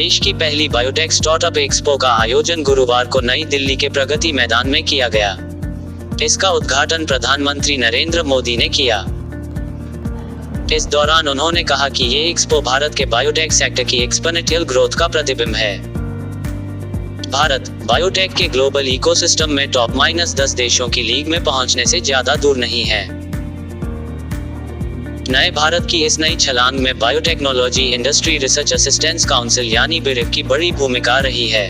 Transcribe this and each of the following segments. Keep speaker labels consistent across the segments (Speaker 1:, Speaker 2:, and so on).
Speaker 1: देश की पहली बायोटेक स्टार्टअप एक्सपो का आयोजन गुरुवार को नई दिल्ली के प्रगति मैदान में किया गया। इसका उद्घाटन प्रधानमंत्री नरेंद्र मोदी ने किया। इस दौरान उन्होंने कहा कि ये एक्सपो भारत के बायोटेक सेक्टर की एक्सपोनेंशियल ग्रोथ का प्रतिबिंब है। भारत बायोटेक के ग्लोबल इकोसिस्टम में टॉप -10 देशों की लीग में पहुंचने से ज्यादा दूर नहीं है। नए भारत की इस नई छलांग में biotechnology industry research assistance council यानी BIRIC की बड़ी भूमिका रही है।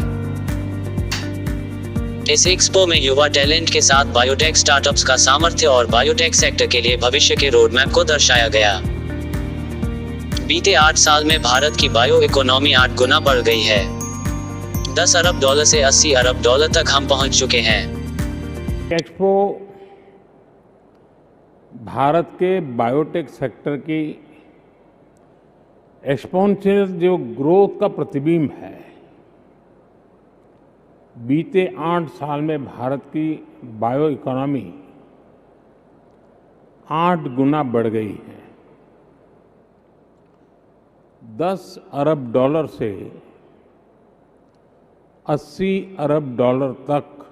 Speaker 1: इस एक्सपो में युवा टैलेंट के साथ बायोटेक स्टार्टअप्स का सामर्थ्य और बायोटेक सेक्टर के लिए भविष्य के रोडमैप को दर्शाया गया। बीते 8 साल में भारत की बायो इकोनॉमी 8 गुना बढ़ गई है। $10 अरब से $80 अरब तक हम पहुंच चुके हैं।
Speaker 2: एक्सपो भारत के बायोटेक सेक्टर की एक्सपोनेंशियल जो ग्रोथ का प्रतिबिंब है। बीते 8 साल में भारत की बायो इकोनॉमी 8 गुना बढ़ गई है। $10 अरब से $80 अरब तक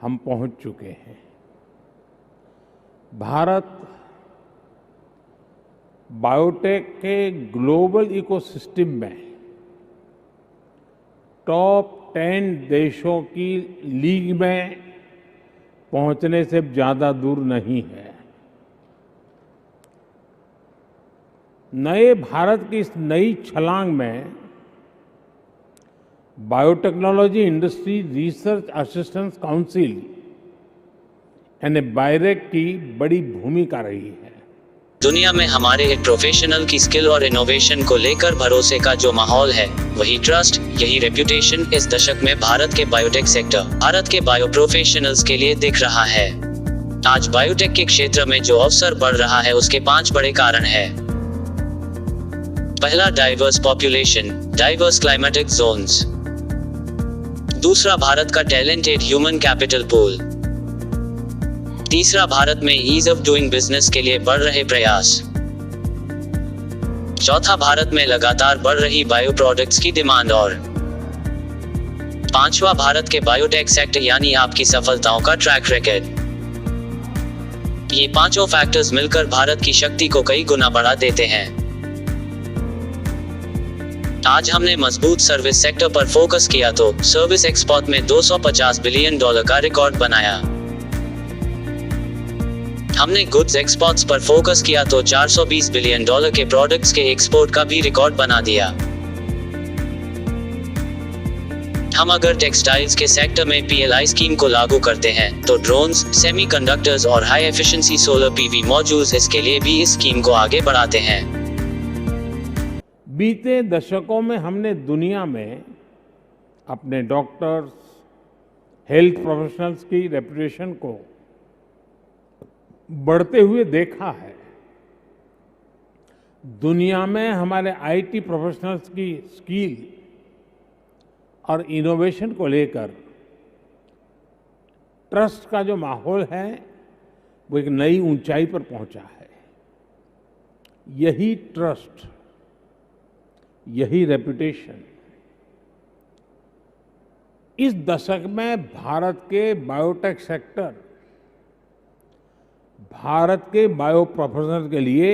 Speaker 2: हम पहुंच चुके हैं। भारत बायोटेक के ग्लोबल इकोसिस्टम में टॉप 10 देशों की लीग में पहुंचने से ज्यादा दूर नहीं है। नए भारत की इस नई छलांग में biotechnology industry research assistance council यानी BIRIC की बड़ी भूमिका रही है।
Speaker 1: दुनिया में हमारे प्रोफेशनल की स्किल और इनोवेशन को लेकर भरोसे का जो माहौल है, वही ट्रस्ट, यही रेप्यूटेशन इस दशक में भारत के बायोटेक सेक्टर, भारत के बायो प्रोफेशनल्स के लिए दिख रहा है। आज बायोटेक के क्षेत्र में जो अवसर बढ़ रहा है उसके 5 बड़े कारण है। पहला, diverse population, diverse climatic zones. दूसरा, भारत का टैलेंटेड ह्यूमन कैपिटल पूल। तीसरा, भारत में ईज ऑफ डूइंग बिजनेस के लिए बढ़ रहे प्रयास। चौथा, भारत में लगातार बढ़ रही बायो प्रोडक्ट्स की डिमांड। और पांचवा, भारत के बायोटेक सेक्टर यानी आपकी सफलताओं का ट्रैक रिकॉर्ड। ये पांचों फैक्टर्स मिलकर भारत की शक्ति को कई गुना बढ़ा देते हैं। आज हमने मजबूत सर्विस सेक्टर पर फोकस किया तो सर्विस एक्सपोर्ट में $250 बिलियन का रिकॉर्ड बनाया। हमने गुड्स एक्सपोर्ट्स पर फोकस किया तो $420 बिलियन के प्रोडक्ट्स के एक्सपोर्ट का भी रिकॉर्ड बना दिया। हम अगर टेक्सटाइल्स के सेक्टर में PLI स्कीम को लागू करते हैं तो ड्रोन्स, सेमीकंडक्टर्स और high efficiency solar PV modules इसके लिए भी इस स्कीम को आगे बढ़ाते हैं।
Speaker 2: बीते दशकों में हमने दुनिया में अपने डॉक्टर्स, हेल्थ प्रोफेशनल्स की रेपुटेशन को बढ़ते हुए देखा है। दुनिया में हमारे IT प्रोफेशनल्स की स्किल और इनोवेशन को लेकर ट्रस्ट का जो माहौल है वो एक नई ऊंचाई पर पहुंचा है। यही ट्रस्ट, यही रेपुटेशन इस दशक में भारत के बायोटेक सेक्टर, भारत के बायो प्रोफेशनल के लिए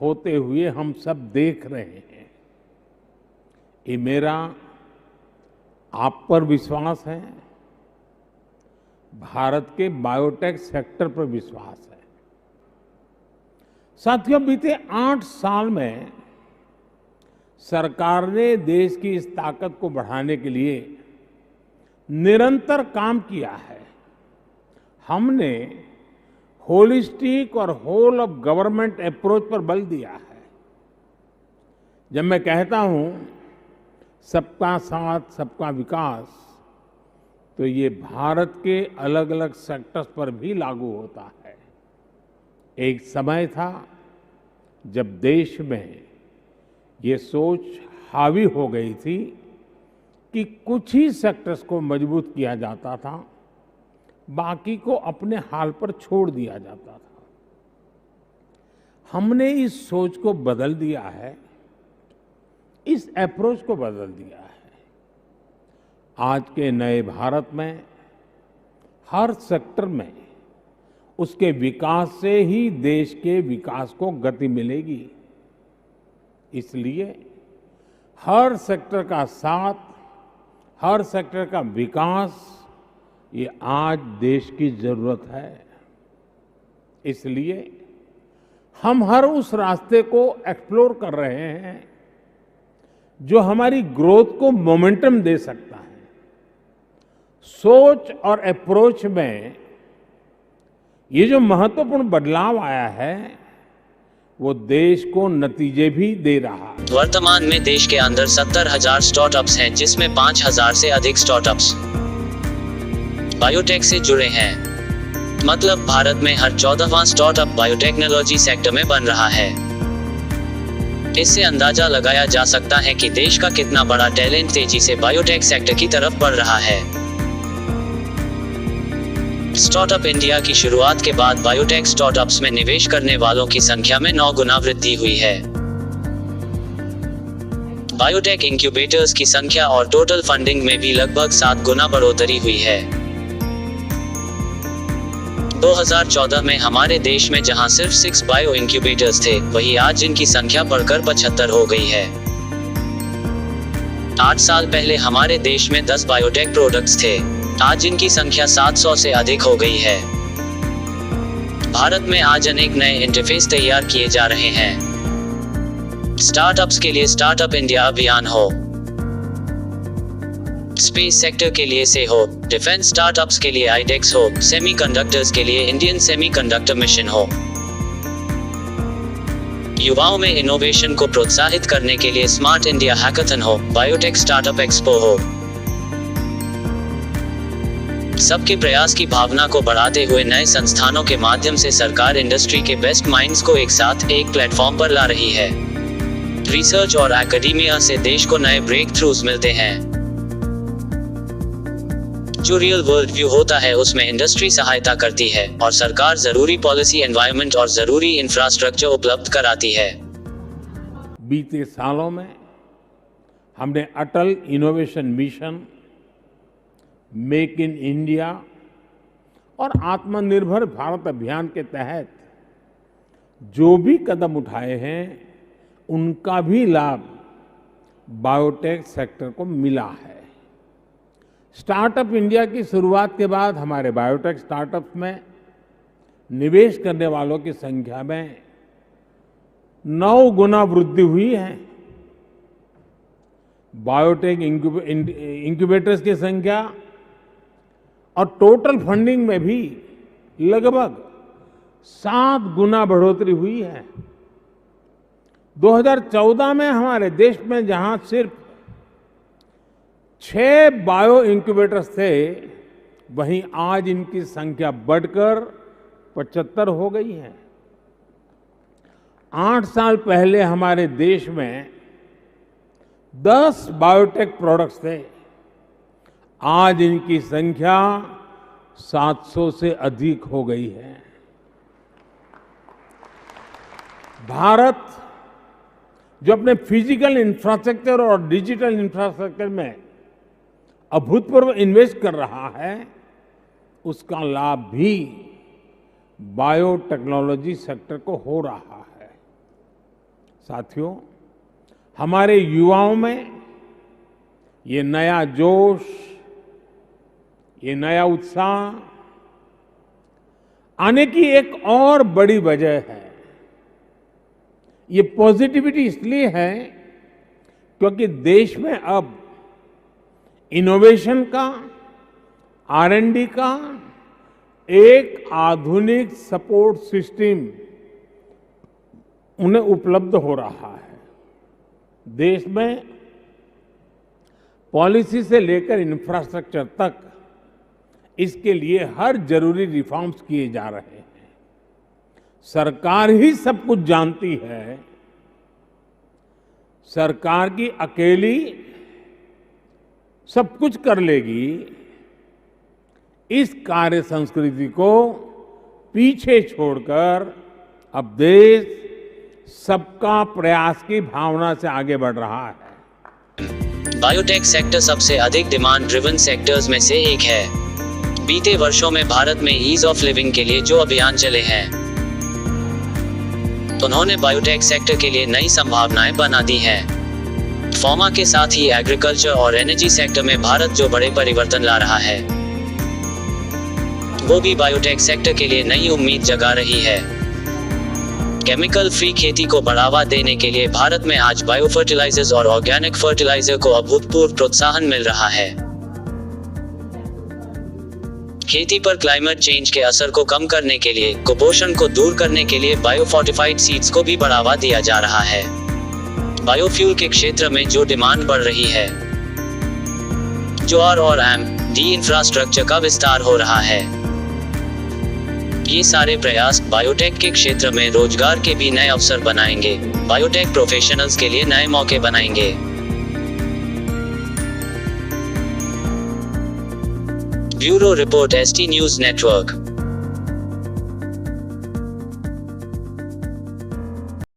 Speaker 2: होते हुए हम सब देख रहे हैं। ये मेरा आप पर विश्वास है, भारत के बायोटेक सेक्टर पर विश्वास है। साथियों, बीते 8 साल में सरकार ने देश की इस ताकत को बढ़ाने के लिए निरंतर काम किया है। हमने होलिस्टिक और होल ऑफ गवर्नमेंट अप्रोच पर बल दिया है। जब मैं कहता हूं सबका साथ सबका विकास, तो ये भारत के अलग अलग सेक्टर्स पर भी लागू होता है। एक समय था जब देश में ये सोच हावी हो गई थी कि कुछ ही सेक्टर्स को मजबूत किया जाता था, बाकी को अपने हाल पर छोड़ दिया जाता था। हमने इस सोच को बदल दिया है। इस अप्रोच को बदल दिया है। आज के नए भारत में हर सेक्टर में उसके विकास से ही देश के विकास को गति मिलेगी। इसलिए हर सेक्टर का साथ, हर सेक्टर का विकास, ये आज देश की जरूरत है। इसलिए हम हर उस रास्ते को एक्सप्लोर कर रहे हैं जो हमारी ग्रोथ को मोमेंटम दे सकता है। सोच और अप्रोच में ये जो महत्वपूर्ण बदलाव आया है वो देश को नतीजे भी दे रहा है।
Speaker 1: वर्तमान में देश के अंदर 70,000 स्टार्टअप्स हैं, जिसमें 5,000 से अधिक स्टार्टअप्स बायोटेक से जुड़े हैं। मतलब भारत में हर 14वां स्टार्टअप बायोटेक्नोलॉजी सेक्टर में बन रहा है। इससे अंदाजा लगाया जा सकता है कि देश का कितना बड़ा टैलेंट तेजी से बायोटेक सेक्टर की तरफ बढ़ रहा है। स्टार्टअप इंडिया की शुरुआत के बाद बायोटेक स्टार्टअप्स में निवेश करने वालों की संख्या में 9 गुना वृद्धि हुई है। बायोटेक इंक्यूबेटर्स की संख्या और टोटल फंडिंग में भी लगभग 7 गुना बढ़ोतरी हुई है। 2014 में हमारे देश में जहां सिर्फ 6 बायो इंक्यूबेटर्स थे, वहीं आज इनकी संख्या बढ़कर 75 हो गई है। 8 साल पहले हमारे देश में 10 बायोटेक प्रोडक्ट्स थे, आज इनकी संख्या 700 से अधिक हो गई है। भारत में आज अनेक नए इंटरफेस तैयार किए जा रहे हैं। स्टार्टअप्स के लिए स्टार्टअप इंडिया अभियान हो, स्पेस सेक्टर के लिए से हो, डिफेंस स्टार्टअप्स के लिए आईडेक्स हो, सेमीकंडक्टर्स के लिए इंडियन सेमीकंडक्टर मिशन हो, युवाओं में इनोवेशन को प्रोत्साहित करने के लिए स्मार्ट इंडिया हैकाथन हो, बायोटेक स्टार्टअप एक्सपो हो। सबके प्रयास की भावना को बढ़ाते हुए नए संस्थानों के माध्यम से सरकार इंडस्ट्री के बेस्ट माइंड्स को एक साथ एक प्लेटफॉर्म पर ला रही है। रिसर्च और एकेडमिया से देश को नए ब्रेक थ्रूज मिलते हैं। जो रियल वर्ल्ड व्यू होता है उसमें इंडस्ट्री सहायता करती है और सरकार जरूरी पॉलिसी, एनवायरनमेंट और जरूरी इंफ्रास्ट्रक्चर उपलब्ध कराती है।
Speaker 2: बीते सालों में हमने Atal innovation mission, make in India और आत्मनिर्भर भारत अभियान के तहत जो भी कदम उठाए हैं उनका भी लाभ बायोटेक सेक्टर को मिला है। स्टार्टअप इंडिया की शुरुआत के बाद हमारे बायोटेक स्टार्टअप्स में निवेश करने वालों की संख्या में 9 गुना वृद्धि हुई है। बायोटेक इंक्यूबेटर्स की संख्या और टोटल फंडिंग में भी लगभग 7 गुना बढ़ोतरी हुई है। 2014 में हमारे देश में जहां सिर्फ 6 बायो इंक्यूबेटर्स थे, वहीं आज इनकी संख्या बढ़कर 75 हो गई है। 8 साल पहले हमारे देश में 10 बायोटेक प्रोडक्ट्स थे, आज इनकी संख्या 700 से अधिक हो गई है। भारत जो अपने फिजिकल इंफ्रास्ट्रक्चर और डिजिटल इंफ्रास्ट्रक्चर में अभूतपूर्व इन्वेस्ट कर रहा है, उसका लाभ भी बायोटेक्नोलॉजी सेक्टर को हो रहा है। साथियों, हमारे युवाओं में ये नया जोश, ये नया उत्साह आने की एक और बड़ी वजह है। ये पॉजिटिविटी इसलिए है क्योंकि देश में अब इनोवेशन का, R&D का एक आधुनिक सपोर्ट सिस्टम उन्हें उपलब्ध हो रहा है। देश में पॉलिसी से लेकर इंफ्रास्ट्रक्चर तक इसके लिए हर जरूरी रिफॉर्म्स किए जा रहे हैं। सरकार ही सब कुछ जानती है। सरकार की अकेली सब कुछ कर लेगी, इस कार्य संस्कृति को पीछे छोड़कर अब देश सबका प्रयास की भावना से आगे बढ़ रहा है।
Speaker 1: बायोटेक सेक्टर सबसे अधिक डिमांड ड्रिवन सेक्टर्स में से एक है। बीते वर्षों में भारत में ईज ऑफ लिविंग के लिए जो अभियान चले हैं, उन्होंने बायोटेक सेक्टर के लिए नई संभावनाएं बना दी हैं। फार्मा के साथ ही एग्रीकल्चर और एनर्जी सेक्टर में भारत जो बड़े परिवर्तन ला रहा है, वो भी बायोटेक सेक्टर के लिए नई उम्मीद जगा रही है। केमिकल फ्री खेती को बढ़ावा देने के लिए भारत में आज बायो फर्टिलाइजर्स और ऑर्गेनिक फर्टिलाइजर को अभूतपूर्व प्रोत्साहन मिल रहा है। खेती पर क्लाइमेट चेंज के असर को कम करने के लिए, कुपोषण को दूर करने के लिए बायो फोर्टिफाइड सीड्स को भी बढ़ावा दिया जा रहा है। बायोफ्यूल के क्षेत्र में जो डिमांड बढ़ रही है, ज्वार और एम.डी इंफ्रास्ट्रक्चर का विस्तार हो रहा है। ये सारे प्रयास बायोटेक के क्षेत्र में रोजगार के भी नए अवसर बनाएंगे, बायोटेक प्रोफेशनल्स के लिए नए मौके बनाएंगे। Bureau report, ST news network.